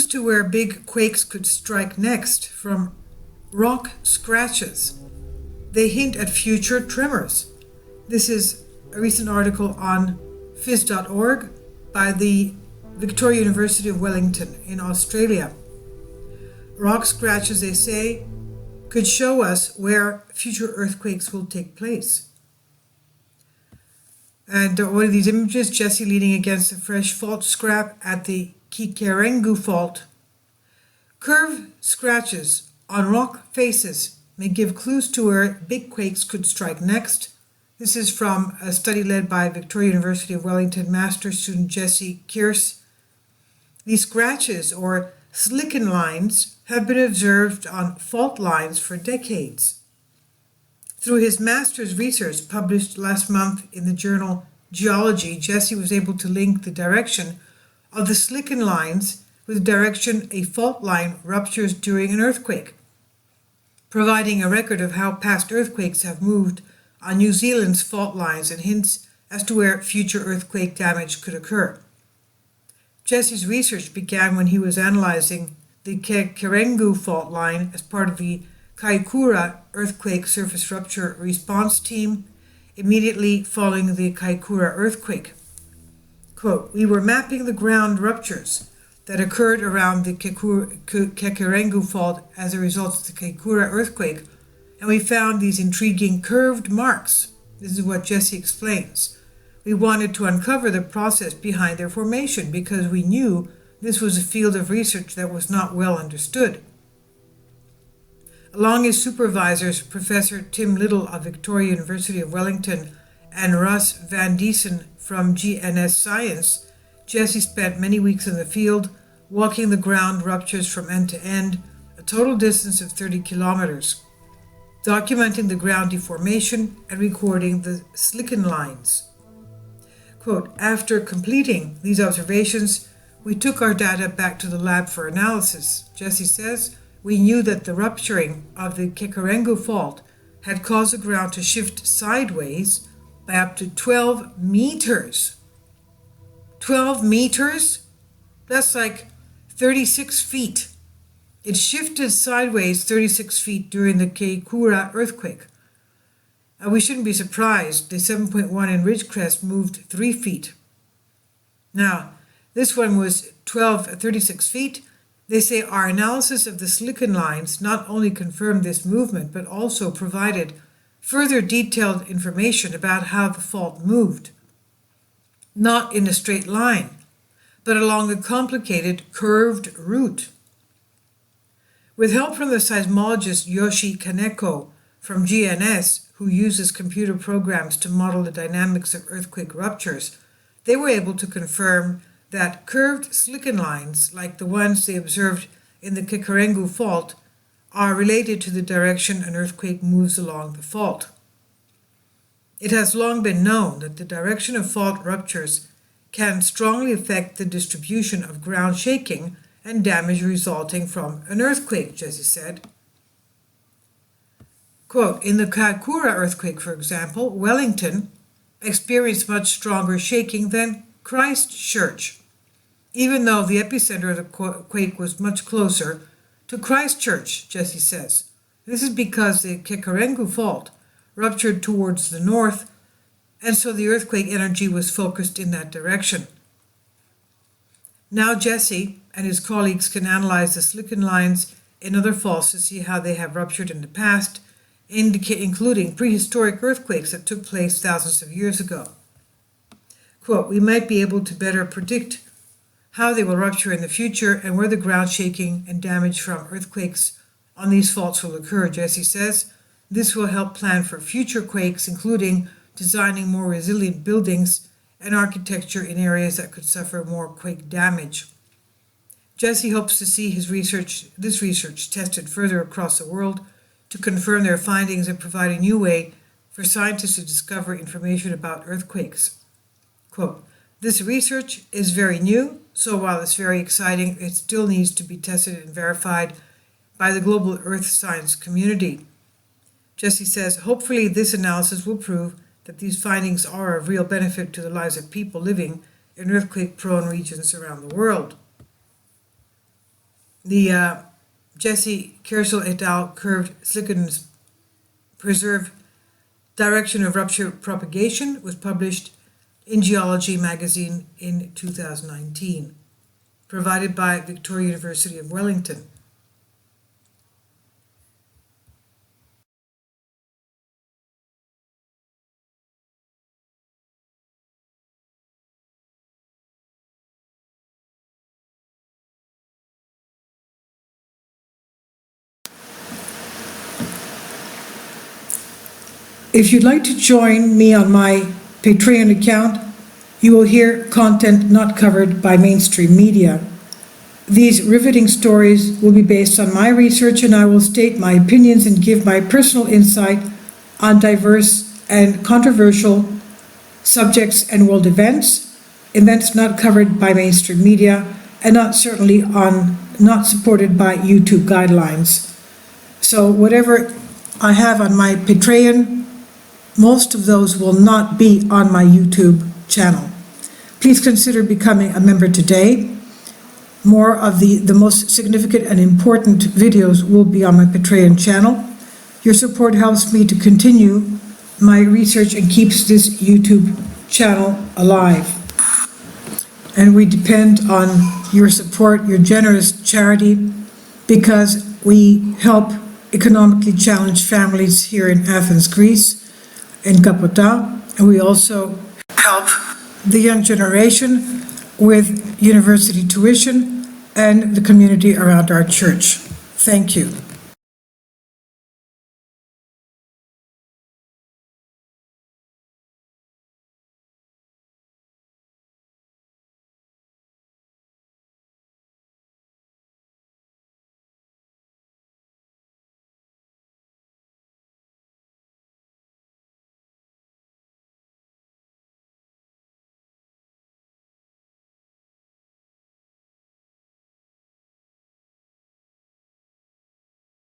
to where big quakes could strike next from rock scratches. They hint at future tremors. This is a recent article on phys.org by the Victoria University of Wellington in Australia. Rock scratches, they say, could show us where future earthquakes will take place. And one of these images, Jesse leaning against a fresh fault scrap at the Kikarengu Fault. Curved scratches on rock faces may give clues to where big quakes could strike next. This is from a study led by Victoria University of Wellington master student Jesse Kearse. These scratches, or slicken lines, have been observed on fault lines for decades. Through his master's research published last month in the journal Geology, Jesse was able to link the direction of the slicken lines with the direction a fault line ruptures during an earthquake, providing a record of how past earthquakes have moved on New Zealand's fault lines and hints as to where future earthquake damage could occur. Jesse's research began when he was analyzing the Kikarengu fault line as part of the Kaikoura earthquake surface rupture response team immediately following the Kaikoura earthquake. Quote, "We were mapping the ground ruptures that occurred around the Kikarengu fault as a result of the Kaikoura earthquake, and we found these intriguing curved marks." This is what Jesse explains. "We wanted to uncover the process behind their formation because we knew this was a field of research that was not well understood." Along his supervisors, Professor Tim Little of Victoria University of Wellington and Russ Van Diesen from GNS Science, Jesse spent many weeks in the field, walking the ground ruptures from end to end, a total distance of 30 kilometers, documenting the ground deformation and recording the slicken lines. Quote, "After completing these observations, we took our data back to the lab for analysis." Jesse says, "We knew that the rupturing of the Kikarengu fault had caused the ground to shift sideways by up to 12 meters. 12 meters? That's like 36 feet. It shifted sideways 36 feet during the Kaikoura earthquake. We shouldn't be surprised. The 7.1 in Ridgecrest moved 3 feet. Now, this one was 36 feet. They say our analysis of the slicken lines not only confirmed this movement, but also provided further detailed information about how the fault moved. Not in a straight line, but along a complicated curved route. With help from the seismologist Yoshi Kaneko from GNS, who uses computer programs to model the dynamics of earthquake ruptures, they were able to confirm that curved slicken lines, like the ones they observed in the Kikarengu fault, are related to the direction an earthquake moves along the fault. It has long been known that the direction of fault ruptures can strongly affect the distribution of ground shaking and damage resulting from an earthquake, Jesse said. Quote, "In the Kaikoura earthquake, for example, Wellington experienced much stronger shaking than Christchurch, even though the epicenter of the quake was much closer to Christchurch," Jesse says. This is because the Kikarengu fault ruptured towards the north, and so the earthquake energy was focused in that direction. Now Jesse and his colleagues can analyze the slicken lines in other faults to see how they have ruptured in the past, including prehistoric earthquakes that took place thousands of years ago. Quote, "We might be able to better predict how they will rupture in the future and where the ground shaking and damage from earthquakes on these faults will occur," Jesse says. "This will help plan for future quakes, including designing more resilient buildings and architecture in areas that could suffer more quake damage." Jesse hopes to see this research tested further across the world to confirm their findings and provide a new way for scientists to discover information about earthquakes. Quote, "This research is very new, so while it's very exciting, it still needs to be tested and verified by the global earth science community." Jesse says, "Hopefully this analysis will prove that these findings are of real benefit to the lives of people living in earthquake-prone regions around the world." The Jesse Kersel et al. Curved silicons preserve direction of rupture propagation was published in Geology magazine in 2019, provided by Victoria University of Wellington. If you'd like to join me on my Patreon account, you will hear content not covered by mainstream media. These riveting stories will be based on my research, and I will state my opinions and give my personal insight on diverse and controversial subjects and world events not covered by mainstream media, and not supported by YouTube guidelines. So whatever I have on my Patreon, most of those will not be on my YouTube channel. Please consider becoming a member today. More of the most significant and important videos will be on my Patreon channel. Your support helps me to continue my research and keeps this YouTube channel alive. And we depend on your support, your generous charity, because we help economically challenged families here in Athens, Greece, in Kapota, and we also help the young generation with university tuition and the community around our church. Thank you.